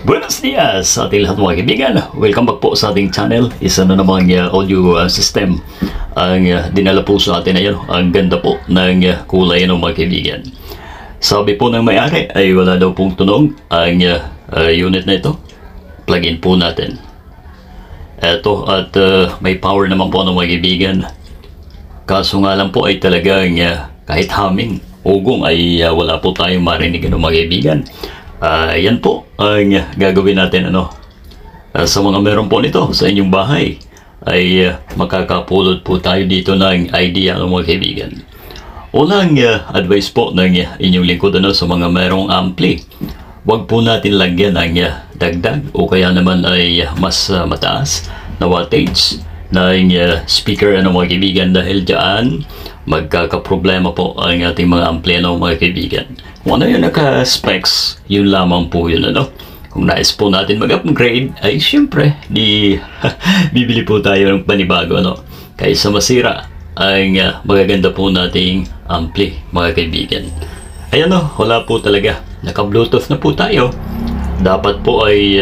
Buenos dias sa ating lahat mga kaibigan. Welcome back po sa ating channel. Isa na namang audio system ang dinala po sa atin ngayon. Ang ganda po ng kulay ng mga kaibigan. Sabi po ng may-ari ay wala daw pong tunog ang unit na ito. Plug-in po natin. Eto at may power naman po ng mga kaibigan. Kaso nga lang po ay talagang kahit humming, ugong ay wala po tayong marinig ng mga kaibigan. Yan po ang gagawin natin sa mga meron po nito sa inyong bahay ay makakapulot po tayo dito ng idea ng mga kaibigan. Unang advice po ng inyong lingkod sa mga merong ampli, wag po natin lagyan ng dagdag o kaya naman ay mas mataas na wattage ng speaker mga kaibigan, dahil dyan magkakaproblema po ang ating mga ampli mga kaibigan. Kung ano yung naka-specs, yun lamang po yun Kung nais po natin mag-upgrade, ay syempre, bibili po tayo ng panibago kaysa masira ang magaganda po nating ampli mga kaibigan. Ayan wala po talaga. Naka-bluetooth na po tayo. Dapat po ay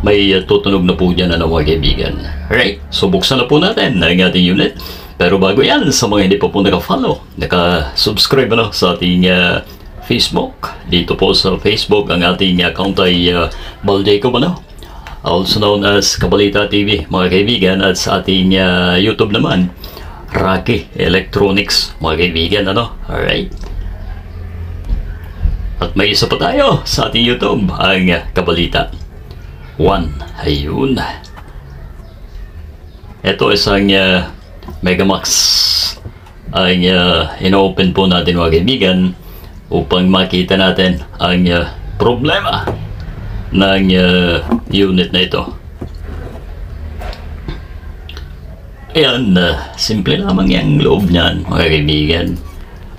may tutunog na po dyan mga kaibigan. Alright, so buksan na po natin ang ating unit. Pero bago yan, sa mga hindi pa po naka-follow, naka-subscribe sa ating Facebook. Dito po sa Facebook, ang ating account ay Baljacob also known as Kabalita TV mga kaibigan. At sa ating YouTube naman, Rocky Electronics mga kaibigan. Alright. At may isa pa tayo sa ating YouTube, ang Kabalita 1. Ayun. Ito isang Megamax ang ino-open po natin mga kaibigan upang makita natin ang problema ng unit na ito. Ayan, simple lamang yung loob niyan mga kaibigan.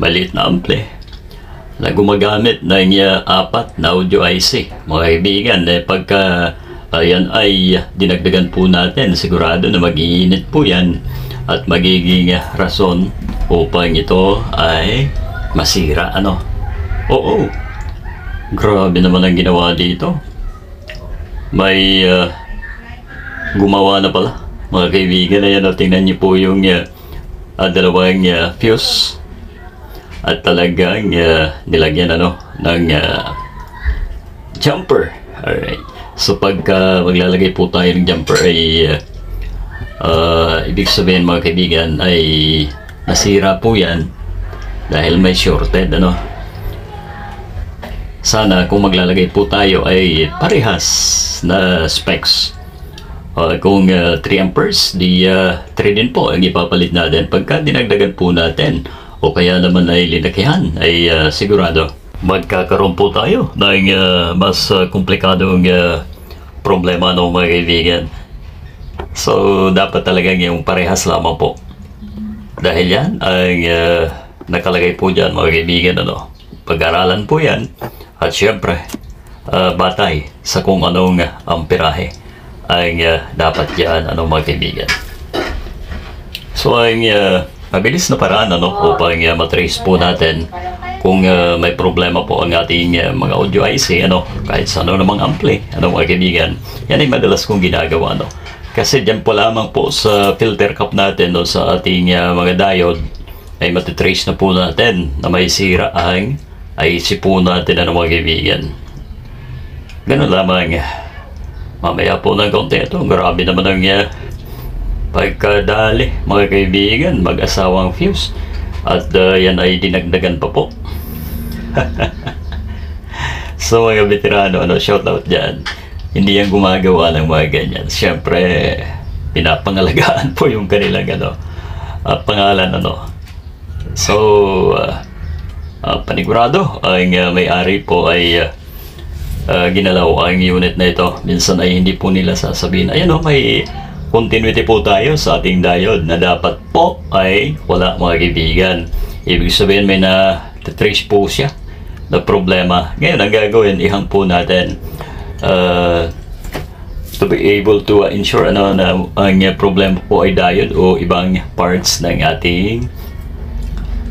Maliit na ampli na gumagamit ng 4 na audio IC mga kaibigan. Pagka ayan ay dinagdagan po natin, sigurado na mag-iinit po yan at magiging rason upang ito ay masira Oo, grabe naman ang ginawa dito. May gumawa na pala mga kaibigan. Ayan tingnan niyo po yung dalawang fuse at talagang nilagyan ng jumper. Alright, so pagka maglalagay po tayo ng jumper ay ibig sabihin mga kaibigan ay nasira po yan dahil may shorted Sana kung maglalagay po tayo ay parehas na specs. Kung 3 amperes, di 3 din po ang ipapalit natin. Pagka dinagdagan po natin o kaya naman ay linakihan, ay sigurado magkakaroon po tayo ng mas komplikadong problema mga kaibigan. So dapat talagang yung parehas lamang po, dahil yan ang nakalagay po dyan mga kaibigan. Pag-aralan po yan at syempre batay sa kung anong amperahe ang dapat yan mga kaibigan. So ang mabilis na paraan upang matrace po natin kung may problema po ang ating mga audio IC kahit sa namang ampli mga kaibigan, yan ay madalas kong ginagawa kasi dyan po lamang po sa filter cap natin sa ating mga diode ay matitrace na po natin na may sira ang IC po natin mga kaibigan. Ganun lamang. Mamaya po ng konti grabe naman ang pagkadali mga kaibigan, mag-asawang fuse at yan ay dinagdagan pa po. So mga veterano, shout out dyan. Hindi yan gumagawa ng mga ganyan. Siyempre pinapangalagaan po yung kanilang pangalan So panigurado ang may-ari po ay ginalaw ang unit na ito. Minsan ay hindi po nila sasabihin. Ayan may continuity po tayo sa ating diode na dapat po ay wala mga kaibigan. Ibig sabihin may na-trace po siya na problema. Ngayon ang gagawin, ihang po natin to be able to ensure na ang problema po ay diode o ibang parts ng ating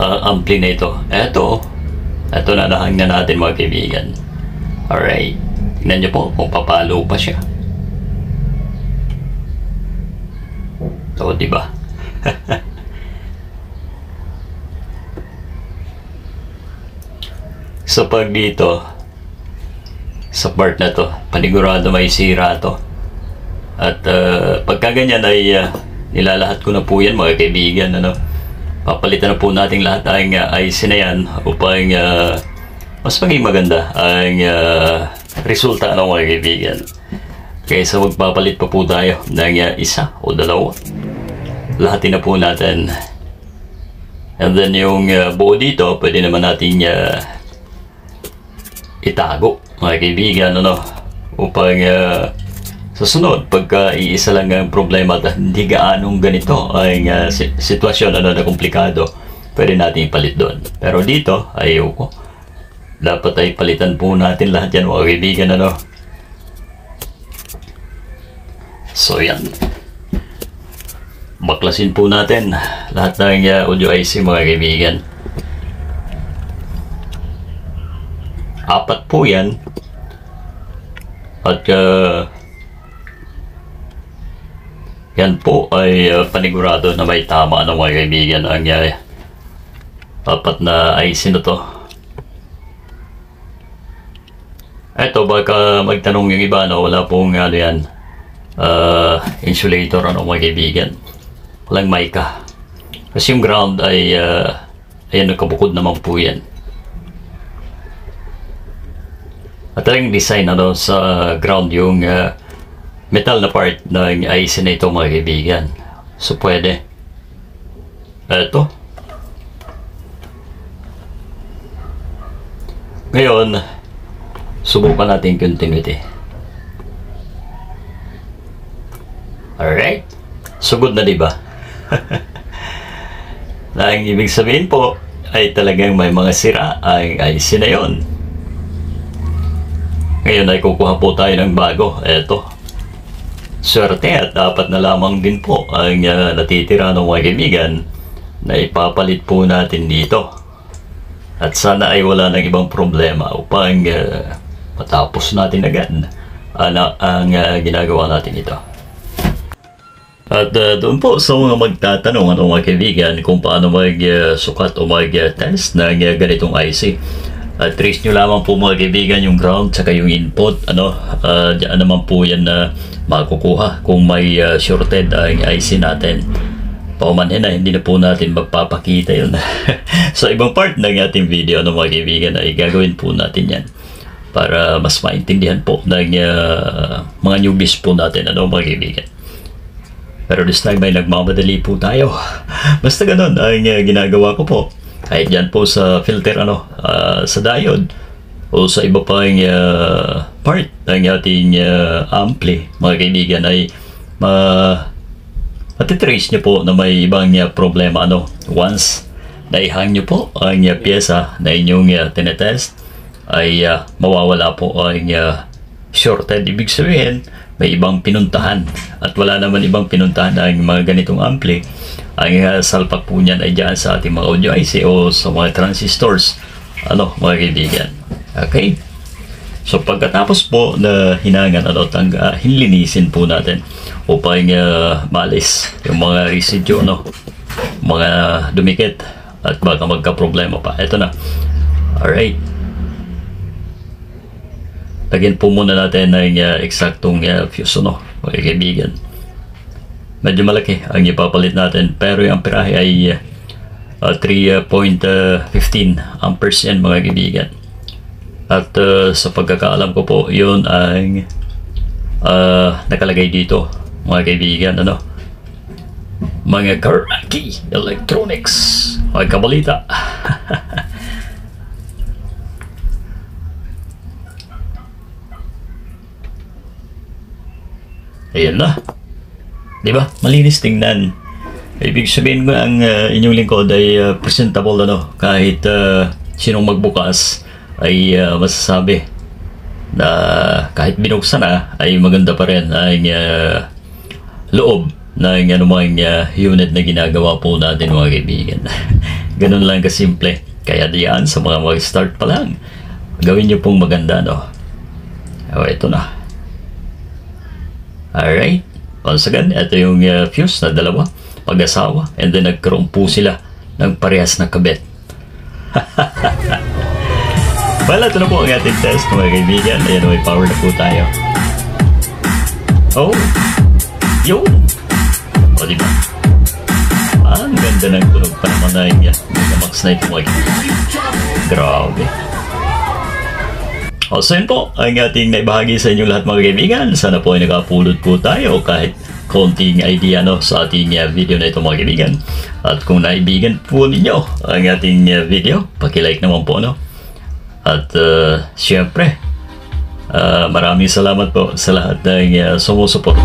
ampli na ito. Ito na nahang na natin mga kaibigan. Alright. Tingnan niyo po kung papalo pa siya. So, di ba? So, pag dito, sa part na to, panigurado may sira to. At pagka ganyan ay nilalahat ko na po yan mga kaibigan. Ano? Papalitan na po natin lahat ang IC na yan upang mas maging maganda ang resulta ng mga kaibigan. Kaysa magpapalit pa po tayo ng isa o dalawa. Lahatin na po natin. And then yung buo dito, pwede naman natin itago mga kaibigan, ano, upang sa sunod, pagka iisa lang ang problema at hindi gaanong ganito ang sitwasyon na komplikado, pwede natin ipalit doon. Pero dito, ayoko. Dapat ay palitan po natin lahat yan mga kaibigan, ano. So yan, baklasin po natin lahat ng audio IC mga kaibigan. 4 po yan. At yan po ay panigurado na may tama ng mga kaibigan ang 4 na IC na to. Eto, baka magtanong yung iba, no? Wala pong ano yan, insulator, ano mga kaibigan. Walang mica. Kasi yung ground ay ayan, nakabukod naman po yan. At ang design, ano, sa ground yung metal na part ng IC na ito mga kaibigan. So pwede. Eto. Ngayon, subukan natin continuity. Alright. Sugod na, diba? Na ang ibig sabihin po ay talagang may mga sira ang IC na yon. Ngayon ay kukuha po tayo ng bago. Eto. Swerte at dapat na lamang din po ang natitira ng mga kaibigan na ipapalit po natin dito. At sana ay wala ng ibang problema upang matapos natin agad ang ginagawa natin ito. At doon po sa mga magtatanong, ano mga kaibigan, kung paano mag-sukat o mag-test ng ganitong IC. Trace nyo lamang po mga kaibigan yung ground saka yung input, ano, diyan naman po yan na makukuha kung may shorted ang IC natin. Paumanhin na, hindi na po natin magpapakita yun. So ibang part ng ating video, ano mga kaibigan, ay gagawin po natin yan para mas maintindihan po ng mga newbies po natin, ano mga kaibigan. Pero this time ay nagmamadali po tayo. Basta ganun ang ginagawa ko po. Kahit dyan po sa filter, ano, sa diode o sa iba pang part ng ating ampli, mga kaibigan, ay matitrace nyo po na may ibang problema, ano. Once naihang nyo po ang pyesa na inyong tinetest, ay mawawala po ang shorted. Ibig sabihin, may ibang pinuntahan at wala naman ibang pinuntahan ang mga ganitong ampli. Ang salpak po niyan ay dyan sa ating mga audio IC o sa mga transistors, ano mga kaibigan. Okay, so pagkatapos po na hinangan, ano, hinlinisin po natin upang malis yung mga residue, no, mga dumikit at baka magka-problema pa. Ito na. Alright, lagyan po muna natin ng eksaktong fuse, no, mga kaibigan. Medyo malaki ang ipapalit natin, pero yung amperahe ay 3.15 amperes yan mga kaibigan. At sa pagkakaalam ko po, yun ang nakalagay dito mga kaibigan, ano, mga Karaki Electronics, mga kabalita. Ayan na. Diba? Malinis tingnan. Ibig sabihin ko ang inyong lingkod ay presentable, ano, kahit sinong magbukas ay masasabi na kahit binuksan na ay maganda pa rin ang loob ng anumang unit na ginagawa po natin mga kaibigan. Ganun lang kasimple. Kaya diyan sa mga mag-start pa lang, gawin nyo pong maganda, no. O, ito na. Alright. Once again, ito yung fuse na dalawa. Pag-asawa. And then nagkaroon po sila ng parehas na kabit. Well, ito na po ang ating test mga kaibigan. Ayan, may power na po tayo. Oh! Yun! O, diba? Ang ganda ng tunog pa naman na yung Megamax na ito mga kaibigan. Grabe. O, so yun po ang ating naibahagi sa inyo lahat mga kaibigan. Sana po ay nakapulot po tayo kahit konting idea sa ating video na ito mga kaibigan. At kung naibigan po ninyo ang ating video, paki-like naman po At syempre, maraming salamat po sa lahat ng sumusuporta.